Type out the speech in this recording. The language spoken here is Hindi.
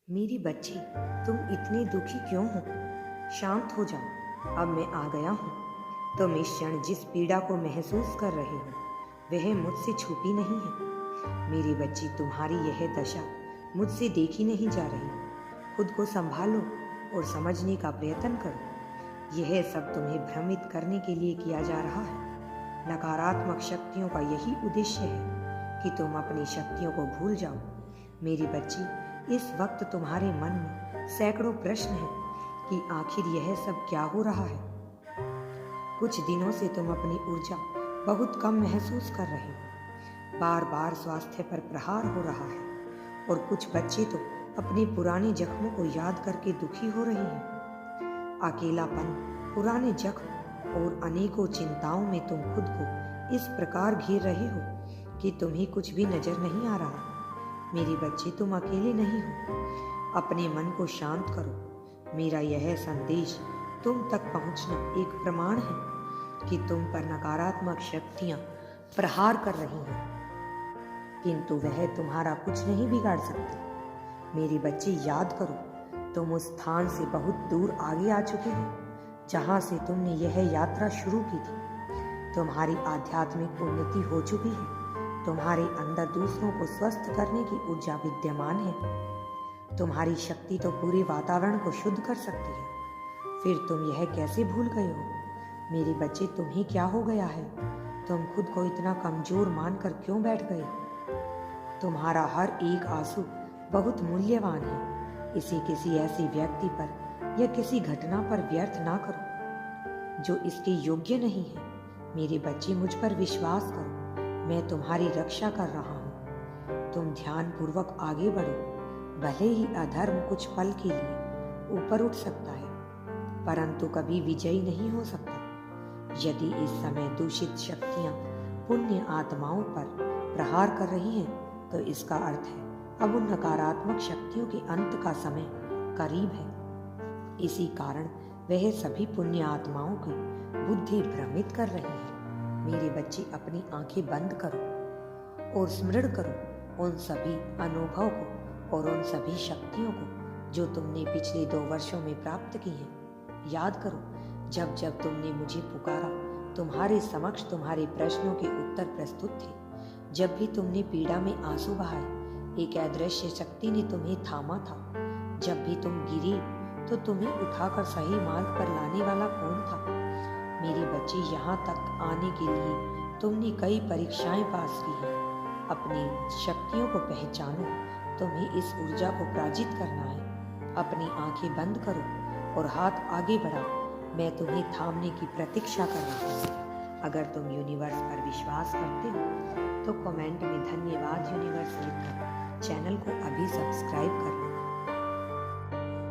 मेरी बच्ची, तुम इतनी दुखी क्यों हो? शांत हो जाओ। अब मैं आ गया हूँ। तुम इस क्षण जिस पीड़ा को महसूस कर रहे हो वह मुझसे छुपी नहीं है। मेरी बच्ची, तुम्हारी यह दशा मुझसे देखी नहीं जा रही। खुद को संभालो और समझने का प्रयत्न करो। यह सब तुम्हें भ्रमित करने के लिए किया जा रहा है। नकारात्मक शक्तियों का यही उद्देश्य है कि तुम अपनी शक्तियों को भूल जाओ। मेरी बच्ची, इस वक्त तुम्हारे मन में सैकड़ों प्रश्न हैं कि आखिर यह सब क्या हो रहा है। कुछ दिनों से तुम अपनी ऊर्जा बहुत कम महसूस कर रहे हो। बार बार स्वास्थ्य पर प्रहार हो रहा है और कुछ बच्चे तो अपने पुराने जख्मों को याद करके दुखी हो रहे हैं। अकेलापन, पुराने जख्म और अनेकों चिंताओं में तुम खुद को इस प्रकार घेर रहे हो कि तुम्हें कुछ भी नजर नहीं आ रहा। मेरी बच्ची, तुम अकेले नहीं हो। अपने मन को शांत करो। मेरा यह संदेश तुम तक पहुंचना एक प्रमाण है कि तुम पर नकारात्मक शक्तियां प्रहार कर रही हैं, किंतु वह तुम्हारा कुछ नहीं बिगाड़ सकती। मेरी बच्ची, याद करो, तुम उस स्थान से बहुत दूर आगे आ चुके हो जहां से तुमने यह यात्रा शुरू की थी। तुम्हारी आध्यात्मिक उन्नति हो चुकी है। तुम्हारे अंदर दूसरों को स्वस्थ करने की ऊर्जा विद्यमान है। तुम्हारी शक्ति तो पूरे वातावरण को शुद्ध कर सकती है। फिर तुम यह कैसे भूल गए हो? मेरे बच्चे, तुम्हें क्या हो गया है? तुम खुद को इतना कमजोर मानकर क्यों बैठ गए? तुम्हारा हर एक आंसू बहुत मूल्यवान है। इसे किसी ऐसे व्यक्ति पर या किसी घटना पर व्यर्थ ना करो जो इसके योग्य नहीं है। मेरे बच्चे, मुझ पर विश्वास करो। मैं तुम्हारी रक्षा कर रहा हूँ। तुम ध्यान पूर्वक आगे बढ़ो। भले ही अधर्म कुछ पल के लिए ऊपर उठ सकता है, परंतु कभी विजयी नहीं हो सकता। यदि इस समय दूषित शक्तियाँ पुण्य आत्माओं पर प्रहार कर रही हैं, तो इसका अर्थ है अब उन नकारात्मक शक्तियों के अंत का समय करीब है। इसी कारण वह सभी पुण्य आत्माओं की बुद्धि भ्रमित कर रही है। मेरे बच्चे, अपनी आंखें बंद करो और स्मरण करो उन सभी अनुभव को और उन सभी शक्तियों को जो तुमने पिछले 2 वर्षों में प्राप्त की हैं। याद करो, जब जब तुमने मुझे पुकारा, तुम्हारे समक्ष तुम्हारे प्रश्नों के उत्तर प्रस्तुत थे। जब भी तुमने पीड़ा में आंसू बहाए, एक अदृश्य शक्ति ने तुम्हें थामा था। जब भी तुम गिरे तो तुम्हें उठाकर सही मार्ग पर लाने वाला कौन था? मेरे बच्चे, यहाँ तक आने के लिए तुमने कई परीक्षाएं पास की हैं। अपनी शक्तियों को पहचानो। तुम्हें इस ऊर्जा को पराजित करना है। अपनी आंखें बंद करो और हाथ आगे बढ़ाओ। मैं तुम्हें थामने की प्रतीक्षा कर रहा हूँ। अगर तुम यूनिवर्स पर विश्वास करते हो तो कमेंट में धन्यवाद यूनिवर्स लिखकर चैनल को अभी सब्सक्राइब